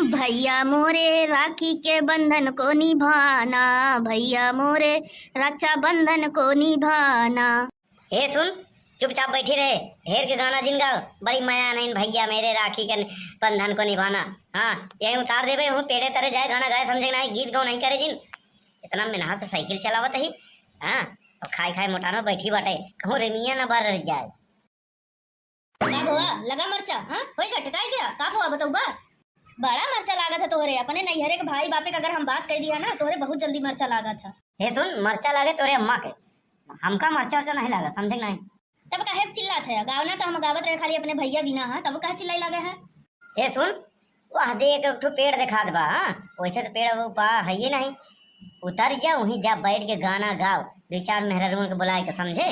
भैया मोरे राखी के बंधन को निभाना, भैया मोरे रक्षा बंधन को निभाना। हे सुन, चुपचाप बैठी रहे। ढेर के गाना जिन गाओ, बड़ी माया नहीं भैया मेरे राखी के बंधन को निभाना। हाँ, यही उतार देवे हूँ पेड़े तरह जाए गाना गाए समझे नहीं, गीत गाओ नहीं करे जिन। इतना मेहनत से साइकिल चलावत ही। हाँ, और खाए खाए मोटानो बैठी बाटे, कहूँ रेमिया ना बार रह जाए। का हुआ लगा मरचा? हाँ होई गटकाई गया का हुआ बताऊ बा? बड़ा मरचा लागत है तोहरे। अपने नैहरे के भाई बापे का अगर हम बात कर दिया ना, तोहरे बहुत जल्दी मरचा लागत है। हे सुन, मरचा लागे तोरे अम्मा के, हमका मरचा वर्चा नहीं लागा समझे नहीं। तब काहे चिल्लात है? गावना तो हम गावत रहे खाली अपने भैया बिना है, तब काहे चिल्लाई लगे है? हे सुन, वह देख एक ठो पेड़ दिखा दबा। हाँ, वैसे तो पेड़ वो पा है ही नहीं। उतर जा वहीं जा बैठ के गाना गाओ, दो चार मेहरारू के बुलाए के समझे।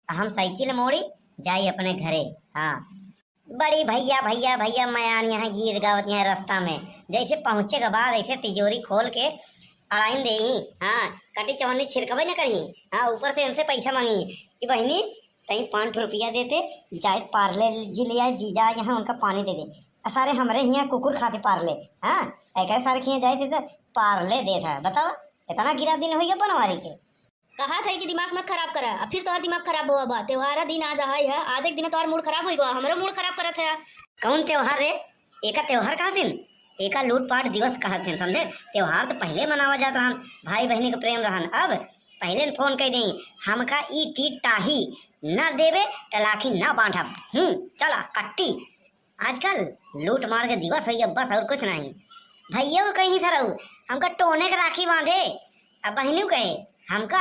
हम साइकिल मोड़ी जाई अपने घरे। हाँ, बड़ी भैया भैया भैया मयान यहाँ गीत गावत यहाँ रास्ता में। जैसे पहुँचे के बाद ऐसे तिजोरी खोल के अड़ाइन दे। हाँ, कटी चवन्नी छिड़कबे न करी। हाँ, ऊपर से इनसे पैसा मांगी कि बहनी तई 5 रुपया देते जाए पार्ले जी ले आए जीजा यहाँ उनका पानी दे दे। सारे हमारे यहाँ कुकुर खाते पार्ले। हाँ, ऐसे सारे खिए जाए थे तो पार्ले दे था। बताओ इतना गिरा दिन हो गया बनवारी के। कहा था कि दिमाग मत खराब करा, अब फिर तोहर दिमाग खराब हुआ बा। त्योहार दिन आज है, आज एक दिन तोहर मूड खराब हो गया, हमारा मूड खराब करत है। कौन त्योहार रे? एका त्योहार कहा दिन, एका लूटपाट दिवस कहा थे समझे। त्योहार तो पहले मनावा जाता रहन, भाई बहनी का प्रेम रहन। अब पहले फोन कह दी हमका ई टी टाही न देवे टलाखी न बांधब। चला कट्टी। आजकल लूट मार के दिवस है बस, और कुछ नहीं। भैया कहीं से रहू हमका टोने के राखी बांधे, अब बहनी कहे हमका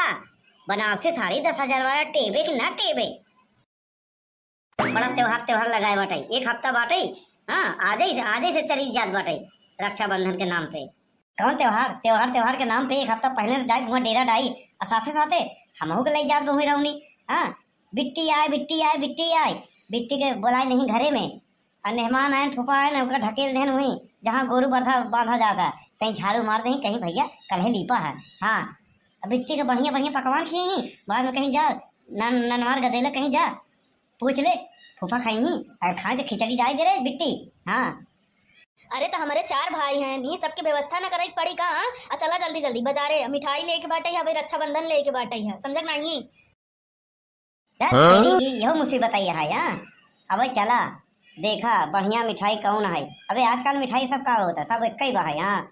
बनारसी साड़ी 10,000 वाला टेबे कि ना टेबे। बड़ा त्योहार लगाए बाटे, एक हफ्ता बाटे। हाँ, आजे से चली जात बाटे रक्षाबंधन के नाम पे। कौन त्योहार के नाम पे एक हफ्ता पहले से जाए वहाँ डेरा डाई और साथे साथे हमहू के ले जात बहु रहूनी। हाँ, बिट्टी आए बिट्टी के बुलाए नहीं घरे में, और मेहमान आए फूफा आए ना उनका ढकेल देन हुई जहाँ गोरू बांधा जाता, कहीं झाड़ू मार दही कहीं भैया कल लीपा है। हाँ, बिट्टी के बढ़िया बढ़िया पकवान खिए बाद में कहीं जा ननवार गदेला कहीं जा पूछ ले फूफा खाई और खाए तो खिचड़ी डाल दे रहे बिट्टी। हाँ, अरे तो हमारे 4 भाई हैं, नहीं सबके व्यवस्था न कराई पड़ी का? चला जल्दी जल्दी बाजारे मिठाई लेके बाटे है, रक्षाबंधन लेके बाटे है, समझ नहीं? यह मुसीबत आई है। यहाँ अब चला देखा बढ़िया मिठाई कौन है। अबे आजकल मिठाई सब का होता है, सब एक ही बा है। यहाँ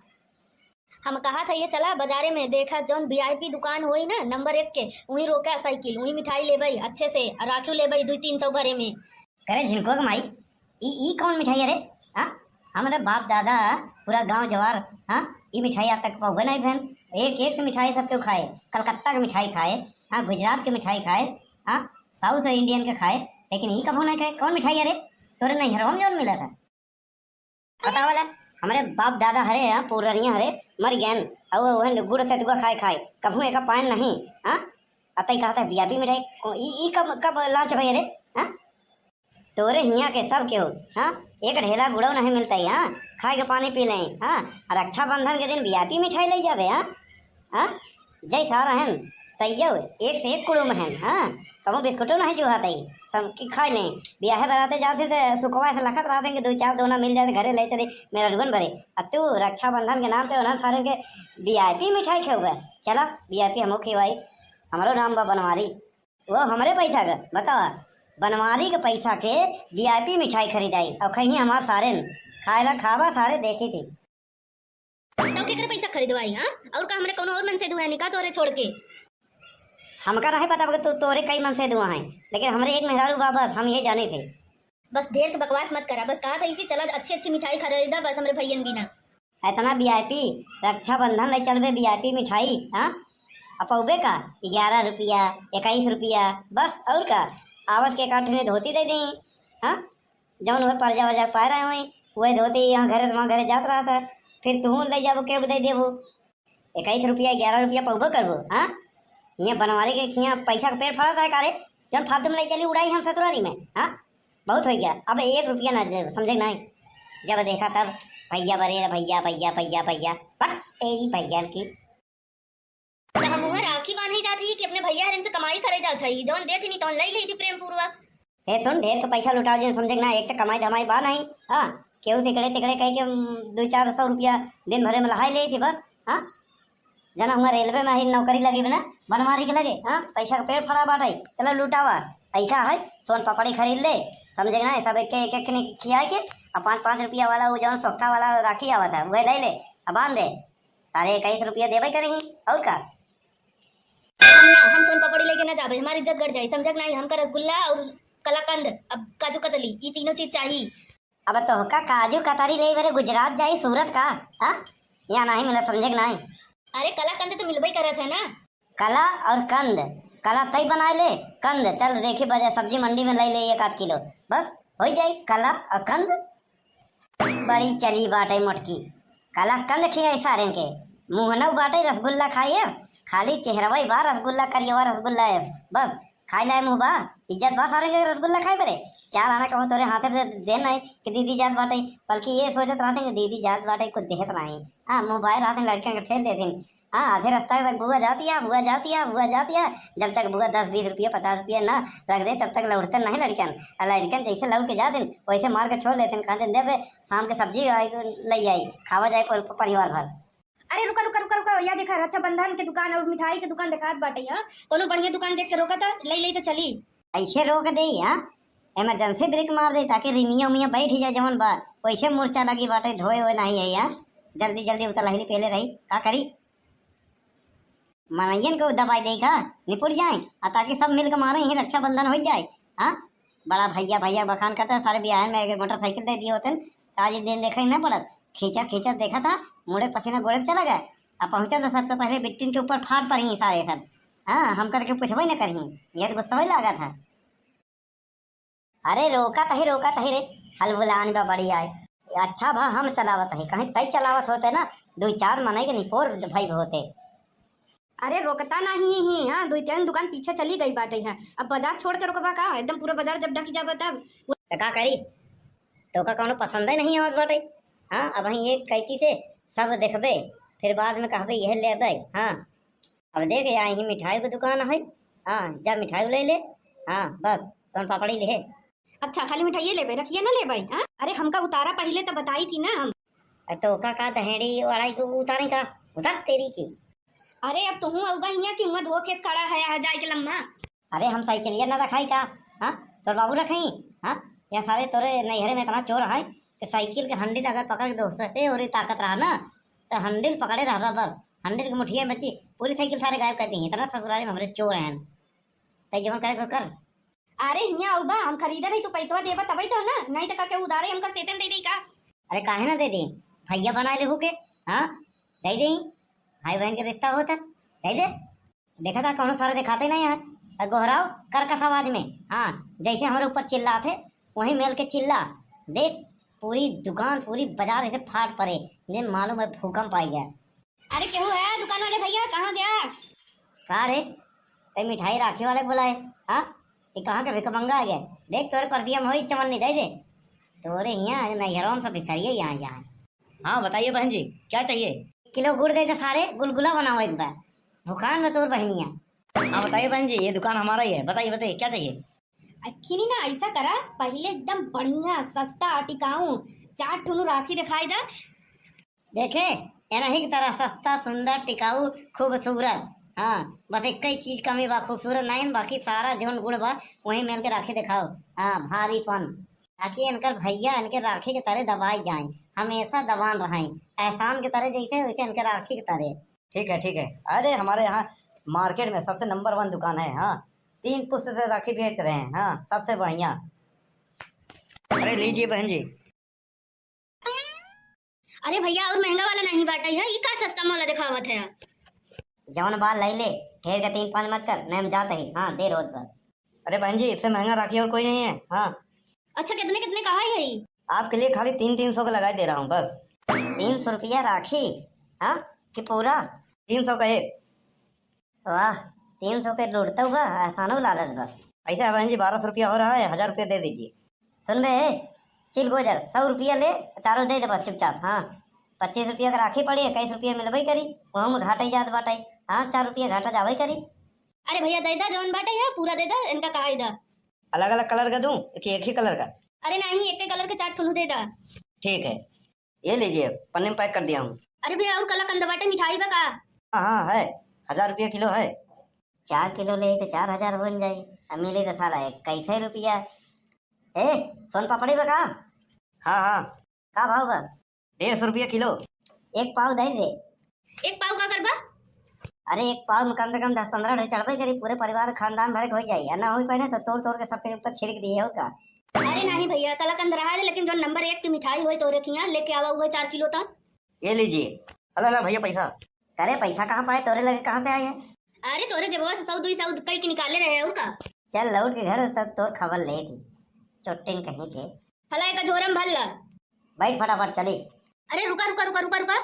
हम कहा था ये चला बाजारे में, देखा जौन वीआईपी दुकान होई ना नंबर 1 के, वहीं रोका साइकिल, वहीं मिठाई ले भाई अच्छे से, राखू ले भाई 200-300 भरे में। करे झिनको माई ई कौन मिठाई है रे? हाँ, हमारे बाप दादा पूरा गांव जवार हाँ ये मिठाई आज तक पाओगे नहीं बहन। एक से मिठाई सबके खाए, कलकत्ता की मिठाई खाए, हाँ गुजरात की मिठाई खाए, हाँ साउथ इंडियन के खाए, लेकिन ये कभू नहीं खाए। कौन मिठाई है रे? तोरे नहीं हरवा में जौन मिला था पता वाला हमारे बाप दादा हरे हाँ पूर्वरिया हरे मर गए और गुड़ से खाए कभू एक पान नहीं। हाँ, अतई कहा था बियापी मिठाई कब लॉन्च भैया रे? हाँ, तोरे हिया के सब के हो। हाँ, एक ढेला गुड़ो नहीं मिलता है। हाँ, खाए के पानी पी लें। हाँ, रक्षाबंधन के दिन बियापी मिठाई ले जावे। हाँ, हाँ जैसा रहन तैयो एक से एक कुड़ो में है। हाँ, कबो बिस्कुटो नहीं जो हाथ सब की खाए लें। ब्याहे बराते जाते तो सुखवा से लखत रह देंगे, 2-4 दोना मिल जाते घरे ले चले मेरा रुगन भरे। अब तू रक्षाबंधन के नाम पे ना सारे के वीआईपी मिठाई खेवे। चला वीआईपी हमो खेवाई, हमारो नाम बा बनवारी, वो हमारे पैसा का बतावा बनवारी के पैसा के वीआईपी मिठाई खरीदाई और कहीं हमारे सारे खाएला खावा सारे देखी थी। तो केकर पैसा खरीदवाई? हाँ, और का हमरे कोनो और मन से दुआ निका तोरे छोड़ के? हमका नहीं पता तो तोरे कई मन से दुआ हैं, लेकिन हमारे एक मेहरारू बा बस, हम ये जाने थे। बस ढेर के बकवास मत करा, बस कहा था कि चला अच्छी मिठाई खरीदा बस हमरे भैयन बिना। इतना वीआईपी रक्षाबंधन ले चलबे वीआईपी मिठाई। हाँ, अपौबे का 11 रुपया 21 रुपया बस, और का आवत के काठने धोती दे दी। हाँ, जौन वह पर्जा वर्जा पाए रहे हुए वही धोती यहाँ घरे जात रहा था, फिर तू ले जाबो के दे देबो 21 रुपया 11 रुपया पौबो करबो। हाँ, यहाँ बनवारी के खिया पैसा का पेड़ फड़ा था कारे जौन फालतू में ले चली उड़ाई हम ससुरारी में। हाँ, बहुत हो गया, अब 1 रुपया ना दे समझे नहीं। जब देखा तब भैया बरे भैया भैया भैया भैया तेरी भैया की हम वहाँ राखी बांधी जाती है कि अपने भैया हरन से कमाई करे जाता है, जौन देती नहीं तो लाई ली थी प्रेम पूर्वक। हे सुन ढेर का पैसा लुटाओ जो समझे ना, एक से कमाई धमाई बा नहीं। हाँ, केहू तिकड़े तिकड़े कह के 200-400 रुपया दिन भरे में लहाई ले थी बस। हाँ, जना हुआ रेलवे में ही नौकरी लगी बिना बनवारी के लगे। हाँ, पैसा का पेड़ फड़ा बाटे, चलो लुटावा। ऐसा है सोन पापड़ी खरीद ले, समझे ना, सब एक एक खिया के और 5-5 रुपया वाला वो जौन सोखता वाला राखी आवा था वह ले ले अब बांध दे, सारे 21 रुपया देवे करेंगी और का। हम सोन पापड़ी लेके ना जाबे, हमारी इज्जत गड़ जाए, समझक नहीं। हमका रसगुल्ला और कलाकंद अब काजू कतली ये तीनों चीज चाहिए। अब तो का काजू कतरी ले बरे गुजरात जाई सूरत का। हाँ, यहाँ नहीं मिला, समझे नहीं। अरे कलाकंद तो मिलबे करत है ना। कला और कंद, कला तई बना ले, कंद चल देखी बजे सब्जी मंडी में ले ले 1-8 किलो, बस हो जाए कला और कंद। बड़ी चली बाटे मोटकी, कला कंद खिया सारे के मुँह बाटे रसगुल्ला खाइए, खाली चेहरवा बा रसगुल्ला करिए रसगुल्ला है बस खाई लाए मुँह बा, इज्जत बा सारे के रसगुल्ला खाए बरे। चार आना कहो तोरे हाथे दे नहीं कि दीदी जात बाटे, बल्कि ये सोचत रहते कि दीदी जात बाटे कुछ देहत नहीं। हाँ, मोबाइल रहते लड़कियों के ठेल देते। हाँ, आधे रास्ता तक बुआ जाती है, बुआ जाती है, बुआ जाती है। जब तक बुआ 10-20 रुपया 50 रुपया ना रख दे तब तक लौटते नहीं लड़कियन। और लड़कियन जैसे लौट के जाते वैसे मार के छोड़ लेते, कहते दे शाम के सब्जी ले आई खावा जाए परिवार भर। अरे रुका रुका रुका रुका, या देखा रक्षाबंधन के दुकान और मिठाई के दुकान दिखात बाटे। यहाँ कोनो बढ़िया दुकान देख के रोका था, ले तो चली। ऐसे रोक दे, हाँ इमरजेंसी ब्रेक मार दे ताकि रिमिया उमिया बैठ जाए जवन बा, वैसे मूर्छा लगी बाटे धोए हुए नहीं है। यहाँ जल्दी जल्दी उतर लहरी पहले रही का करी, मनैयन को दबाई दे का निपुट जाए ताकि सब मिल के मारे ही रक्षाबंधन हो जाए। हाँ, बड़ा भैया भैया बखान करता सारे बिहार में एक मोटरसाइकिल दे दिए होते, आज दिन देखा ही ना पड़त, खींचा खींचा देखा था, मुड़े पसीना गोड़े चला गया। अब पहुंचा तो सबसे पहले बिट्टिन के ऊपर फाड़ पड़ी सारे सब। हाँ, हम करके पूछबे न कहीं, ये तो गुस्सा ही लगा था। अरे रोका तही रे, हल बुलान बा बड़ी आए। अच्छा भा हम चलावत है, कहीं तय चलावत होते ना 2-4 मनाई के निपोर भाई होते। अरे रोकता नहीं ही। हाँ, 2-3 दुकान पीछे चली गई बाटे। यहाँ अब बाजार छोड़ के रोकबा का, एकदम पूरा बाजार जब ढक जाबा तब तो का करी, तो का कौनो पसंद ही नहीं आवत बाटे। हाँ, अब वहीं एक कैती से सब देखबे, फिर बाद में कहबे यह लेबे। हाँ, अब देख यहाँ ही मिठाई की दुकान है। हाँ, जब मिठाई ले ले। हाँ, बस सोन पापड़ी ले। अच्छा, खाली मिठाई लेबे, रखिए ना लेबे। हाँ, अरे हमका उतारा पहले तो बताई थी ना हम। तो का दहेड़ी वालाई को उतारे का उतार तेरी की। अरे अब तुहू औगा हिया कि हुआ धो केस खड़ा है जाए के लम्मा। अरे हम साइकिलिया ना रखाई का। हाँ, तोर बाबू रखाई। हाँ, या सारे तोरे नैहरे में इतना चोर है कि साइकिल के हंडिल अगर पकड़ के दोस्त और ताकत रहा ना तो हंडिल पकड़े रहा बस, हंडिल की मुठिया बची पूरी साइकिल सारे गायब कर दी। इतना ससुराल में हमारे चोर हैं, तय जवन करे कर। अरे हिया औबा हम खरीदा रही तो पैसा देबा तभी तो ना, नहीं तो का उधारे हमका सेतन दे दी का। अरे काहे ना दे दी, भैया बना ले के। हाँ, दे दी, भाई बहन के रिश्ता होता दे दे। देखा था कौन सारे दिखाते नहीं है, गोहराव करकस आवाज में। हाँ, जैसे हमारे ऊपर चिल्ला थे वहीं मेल के चिल्ला, देख पूरी दुकान पूरी बाजार ऐसे फाट पड़े, जिन मालूम है भूकंप आ गया। अरे क्यों है दुकान वाले भैया, कहाँ गया? कहा रे, ते मिठाई राखी वाले बोला है। हाँ, ये कहाँ के भिकमंगा आ गया, देख तोरे परतियम हो चमन नहीं दे तोरे यहाँ नैहरों से भिखरिए यहाँ यहाँ। हाँ बताइए बहन जी, क्या चाहिए? 1 किलो गुड़ दे दे, सारे गुलगुला बनाओ एक बार, भुखान में तोर बहनिया। हाँ बताइए बहन जी, ये दुकान हमारा ही है, बताइए बताइए क्या चाहिए? अखिनी ना ऐसा करा, पहले एकदम बढ़िया सस्ता टिकाऊ 4 ठुनु राखी दिखाई दा। देखे एनाही की तरह सस्ता सुंदर टिकाऊ खूबसूरत। हाँ, बस एक ही चीज कमी बा, खूबसूरत नहीं, बाकी सारा जीवन गुड़ बा वहीं मिल के राखी दिखाओ। हाँ, भारीपन, ताकि इनकर भैया इनके राखी के तरह दबाई जाए, हमेशा दबान रहे, एहसान के तरह जैसे वैसे इनके राखी के तरह। ठीक है ठीक है। अरे हमारे यहाँ मार्केट में सबसे नंबर 1 दुकान है। हाँ, 3 पुस्त से राखी बेच रहे हैं। हाँ, सबसे बढ़िया। अरे लीजिए बहन जी। अरे भैया और महंगा वाला नहीं बाटा है, ये का सस्ता वाला दिखावत है। जवन बाल लै ले, ढेर का 3-5 मत कर, नहीं हम जाते ही। हाँ, दे रोज पर। अरे बहन जी, इससे महंगा राखी और कोई नहीं है। हाँ, अच्छा कितने कितने कहा है ये? आपके लिए खाली 300 का लगा दे रहा हूँ बस। 300 रुपया राखी? हाँ, कि पूरा 300 का एक। वाह, 300 के लूटता हुआ एहसानो लालच बा। ऐसा है बहन जी, 1200 रुपया हो रहा है, 1000 रुपया दे दीजिए। सुन बे, चिल गोजर 100 रुपया ले, चारों दे दे चुपचाप। हाँ, 25 रुपया का राखी पड़ी, 21 रुपया मिलबई करी, वहाँ में घाटा ही जात बाटाई। हाँ, 4 रुपया घाटा जावे करी। अरे भैया दे दा जौन बाटे है पूरा दे दा, इनका कहा दा। अलग अलग कलर का दूं कि एक ही कलर का? अरे नहीं, एक कलर के 4 ठुनु दे दा। ठीक है, ये लीजिए, पन्ने में पैक कर दिया हूँ। अरे भैया और कलाकंद बाटे मिठाई बा का? हाँ हाँ है, 1000 रुपया किलो है। 4 किलो ले तो 4000 बन जाई, अब मिले तो साला 21 रुपया। ए सोन पापड़ी बका, हाँ हाँ, का भाव बा? 150 रुपया किलो। एक पाव दे दे। एक पाव का करबा? अरे एक पाव में कम से कम 10-15 ढेर चढ़बे करी, पूरे परिवार खानदान भर के हो जाई, और ना हो पाए तो तोड़ तोड़ के सबके ऊपर छिड़क दिए हो का। अरे नहीं भैया, कलाकंद रहा है, लेकिन जो नंबर 1 की मिठाई हुई तोरे खिया लेके आवा हुआ 4 किलो तक। ये लीजिए। अला ला भैया पैसा। अरे पैसा कहाँ पाए, तोरे लगे कहाँ से आए हैं? अरे तोरे जेबवा से 100-200 कई के निकाले रहे और का। चल लौट के घर, तब तोर खबर ले थी चोटिन कहीं के। फला एक झोरम भल ला। बैठ फटाफट चली। अरे रुका रुका रुका रुका रुका,